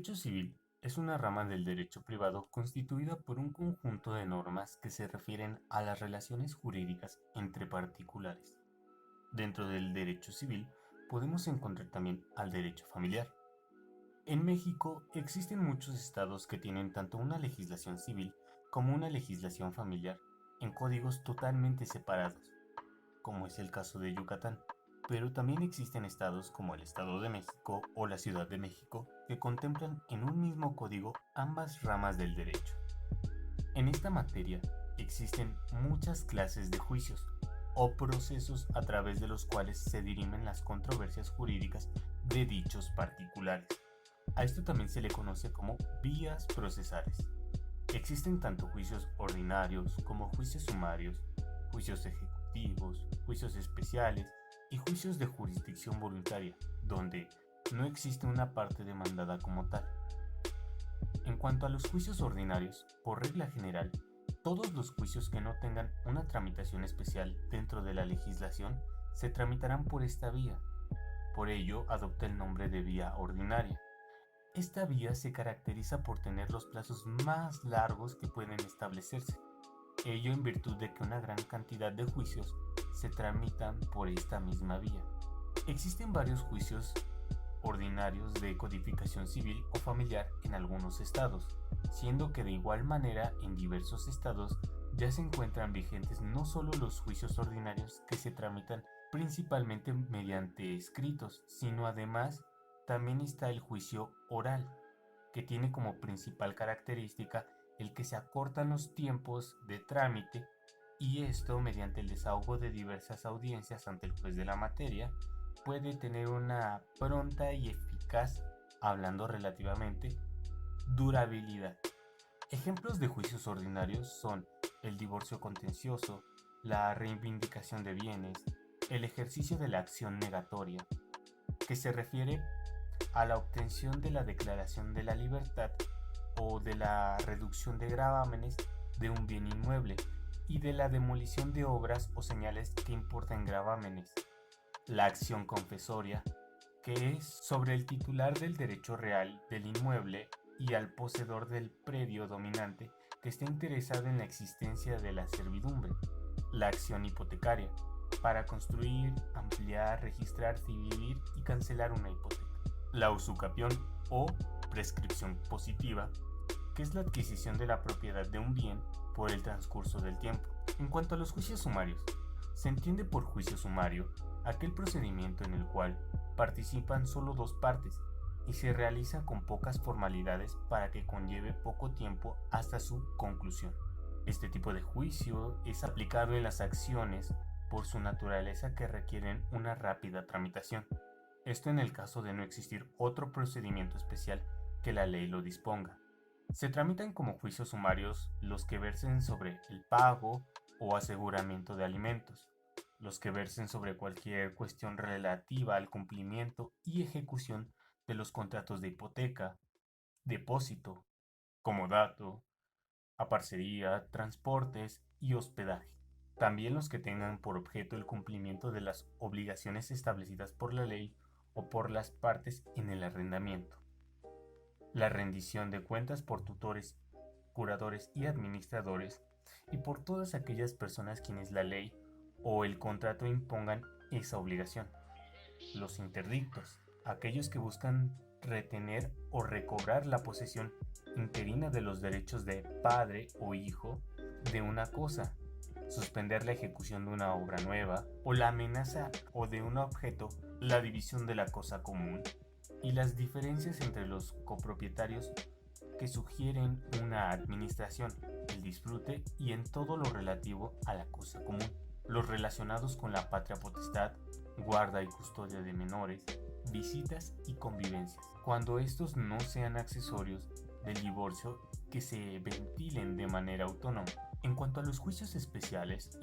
derecho civil es una rama del derecho privado constituida por un conjunto de normas que se refieren a las relaciones jurídicas entre particulares. Dentro del derecho civil podemos encontrar también al derecho familiar. En México existen muchos estados que tienen tanto una legislación civil como una legislación familiar en códigos totalmente separados, como es el caso de Yucatán. Pero también existen estados como el Estado de México o la Ciudad de México que contemplan en un mismo código ambas ramas del derecho. En esta materia existen muchas clases de juicios o procesos a través de los cuales se dirimen las controversias jurídicas de dichos particulares. A esto también se le conoce como vías procesales. Existen tanto juicios ordinarios como juicios sumarios, juicios ejecutivos, juicios especiales y juicios de jurisdicción voluntaria, donde no existe una parte demandada como tal. En cuanto a los juicios ordinarios, por regla general, todos los juicios que no tengan una tramitación especial dentro de la legislación se tramitarán por esta vía. Por ello, adopta el nombre de vía ordinaria. Esta vía se caracteriza por tener los plazos más largos que pueden establecerse, ello en virtud de que una gran cantidad de juicios se tramitan por esta misma vía. Existen varios juicios ordinarios de codificación civil o familiar en algunos estados, siendo que de igual manera en diversos estados ya se encuentran vigentes no solo los juicios ordinarios que se tramitan principalmente mediante escritos, sino además también está el juicio oral, que tiene como principal característica el que se acortan los tiempos de trámite y esto mediante el desahogo de diversas audiencias ante el juez de la materia puede tener una pronta y eficaz, hablando relativamente, durabilidad. Ejemplos de juicios ordinarios son el divorcio contencioso, la reivindicación de bienes, el ejercicio de la acción negatoria, que se refiere a la obtención de la declaración de la libertad o de la reducción de gravámenes de un bien inmueble y de la demolición de obras o señales que importan gravámenes. La acción confesoria, que es sobre el titular del derecho real del inmueble y al poseedor del predio dominante que esté interesado en la existencia de la servidumbre. La acción hipotecaria, para construir, ampliar, registrarse y vivir y cancelar una hipoteca. La usucapión o prescripción positiva, que es la adquisición de la propiedad de un bien por el transcurso del tiempo. En cuanto a los juicios sumarios, se entiende por juicio sumario aquel procedimiento en el cual participan solo dos partes y se realiza con pocas formalidades para que conlleve poco tiempo hasta su conclusión. Este tipo de juicio es aplicado en las acciones por su naturaleza que requieren una rápida tramitación. Esto en el caso de no existir otro procedimiento especial que la ley lo disponga. Se tramitan como juicios sumarios los que versen sobre el pago o aseguramiento de alimentos, los que versen sobre cualquier cuestión relativa al cumplimiento y ejecución de los contratos de hipoteca, depósito, comodato, aparcería, transportes y hospedaje. También los que tengan por objeto el cumplimiento de las obligaciones establecidas por la ley o por las partes en el arrendamiento. La rendición de cuentas por tutores, curadores y administradores y por todas aquellas personas quienes la ley o el contrato impongan esa obligación. Los interdictos, aquellos que buscan retener o recobrar la posesión interina de los derechos de padre o hijo de una cosa, suspender la ejecución de una obra nueva o la amenaza o de un objeto, la división de la cosa común y las diferencias entre los copropietarios que sugieren una administración, el disfrute y en todo lo relativo a la cosa común, los relacionados con la patria potestad, guarda y custodia de menores, visitas y convivencias, cuando estos no sean accesorios del divorcio que se ventilen de manera autónoma. En cuanto a los juicios especiales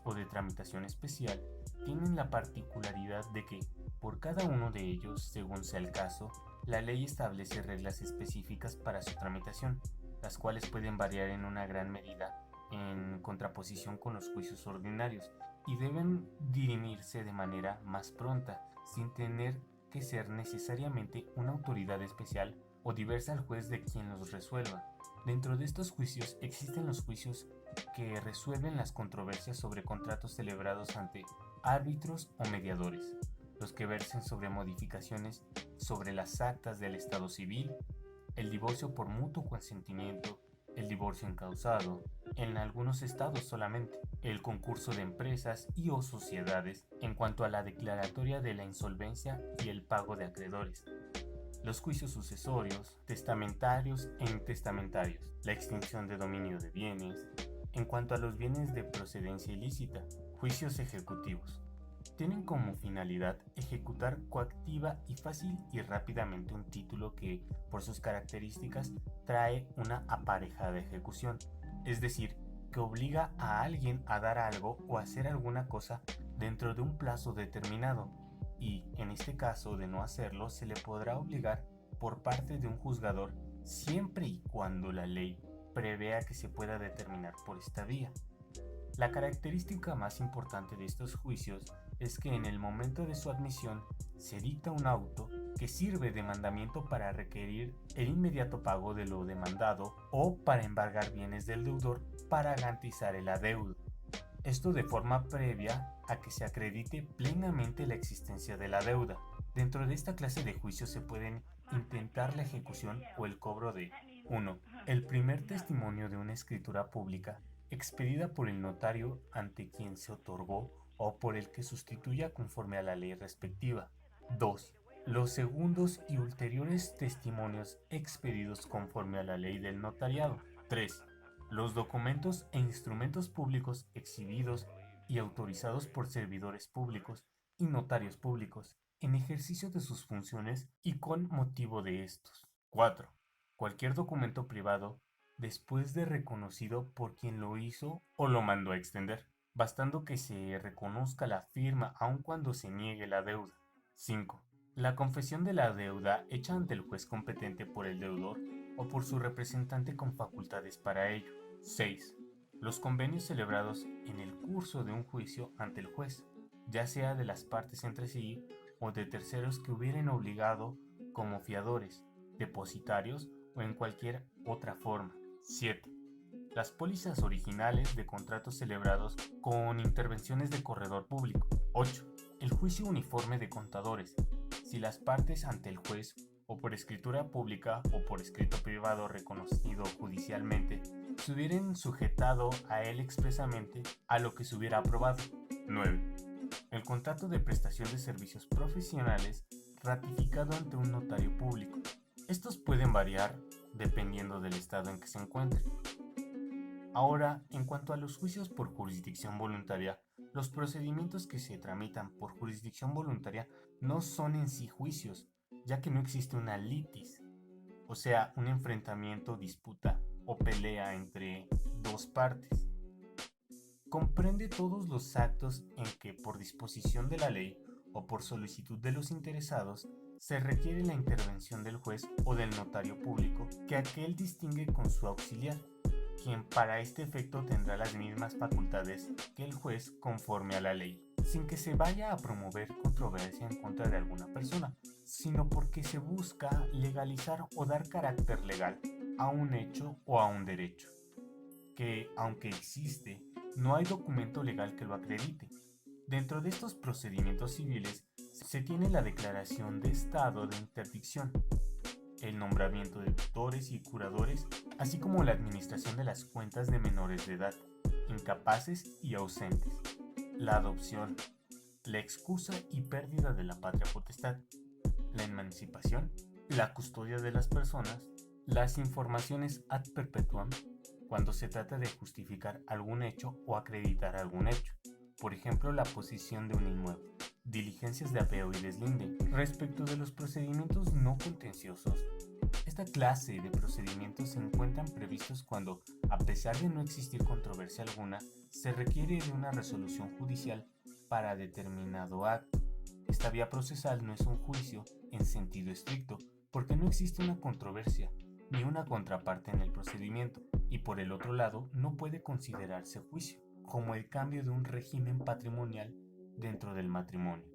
o de tramitación especial tienen la particularidad de que, por cada uno de ellos, según sea el caso, la ley establece reglas específicas para su tramitación, las cuales pueden variar en una gran medida en contraposición con los juicios ordinarios y deben dirimirse de manera más pronta, sin tener que ser necesariamente una autoridad especial o diversa al juez de quien los resuelva. Dentro de estos juicios existen los juicios que resuelven las controversias sobre contratos celebrados ante árbitros o mediadores, los que versen sobre modificaciones sobre las actas del estado civil, el divorcio por mutuo consentimiento, el divorcio encausado, en algunos estados solamente, el concurso de empresas y o sociedades en cuanto a la declaratoria de la insolvencia y el pago de acreedores, los juicios sucesorios, testamentarios e intestamentarios, la extinción de dominio de bienes, en cuanto a los bienes de procedencia ilícita, juicios ejecutivos. Tienen como finalidad ejecutar coactiva y fácil y rápidamente un título que, por sus características, trae una aparejada ejecución, es decir, que obliga a alguien a dar algo o hacer alguna cosa dentro de un plazo determinado, y, en este caso de no hacerlo, se le podrá obligar por parte de un juzgador siempre y cuando la ley prevea que se pueda determinar por esta vía. La característica más importante de estos juicios es que en el momento de su admisión se dicta un auto que sirve de mandamiento para requerir el inmediato pago de lo demandado o para embargar bienes del deudor para garantizar el adeudo. Esto de forma previa a que se acredite plenamente la existencia de la deuda. Dentro de esta clase de juicios se pueden intentar la ejecución o el cobro de 1. El primer testimonio de una escritura pública expedida por el notario ante quien se otorgó o por el que sustituya conforme a la ley respectiva. 2. Los segundos y ulteriores testimonios expedidos conforme a la ley del notariado. 3. Los documentos e instrumentos públicos exhibidos y autorizados por servidores públicos y notarios públicos en ejercicio de sus funciones y con motivo de estos. 4. Cualquier documento privado después de reconocido por quien lo hizo o lo mandó a extender, bastando que se reconozca la firma aun cuando se niegue la deuda. 5. La confesión de la deuda hecha ante el juez competente por el deudor o por su representante con facultades para ello. 6. Los convenios celebrados en el curso de un juicio ante el juez, ya sea de las partes entre sí o de terceros que hubieran obligado como fiadores, depositarios o en cualquier otra forma. 7. Las pólizas originales de contratos celebrados con intervenciones de corredor público. 8. El juicio uniforme de contadores, si las partes ante el juez o por escritura pública o por escrito privado reconocido judicialmente se hubieran sujetado a él expresamente a lo que se hubiera aprobado. 9. El contrato de prestación de servicios profesionales ratificado ante un notario público. Estos pueden variar dependiendo del estado en que se encuentren. Ahora, en cuanto a los juicios por jurisdicción voluntaria, los procedimientos que se tramitan por jurisdicción voluntaria no son en sí juicios, ya que no existe una litis, o sea, un enfrentamiento, disputa o pelea entre dos partes. Comprende todos los actos en que, por disposición de la ley o por solicitud de los interesados, se requiere la intervención del juez o del notario público que aquel distingue con su auxiliar, quien para este efecto tendrá las mismas facultades que el juez conforme a la ley, sin que se vaya a promover controversia en contra de alguna persona, sino porque se busca legalizar o dar carácter legal a un hecho o a un derecho, que, aunque existe, no hay documento legal que lo acredite. Dentro de estos procedimientos civiles se tiene la declaración de estado de interdicción, el nombramiento de tutores y curadores, así como la administración de las cuentas de menores de edad, incapaces y ausentes, la adopción, la excusa y pérdida de la patria potestad, la emancipación, la custodia de las personas, las informaciones ad perpetuam, cuando se trata de justificar algún hecho o acreditar algún hecho, por ejemplo la posesión de un inmueble, diligencias de apeo y deslinde. Respecto de los procedimientos no contenciosos, esta clase de procedimientos se encuentran previstos cuando, a pesar de no existir controversia alguna, se requiere de una resolución judicial para determinado acto. Esta vía procesal no es un juicio en sentido estricto, porque no existe una controversia ni una contraparte en el procedimiento, y por el otro lado no puede considerarse juicio, como el cambio de un régimen patrimonial dentro del matrimonio.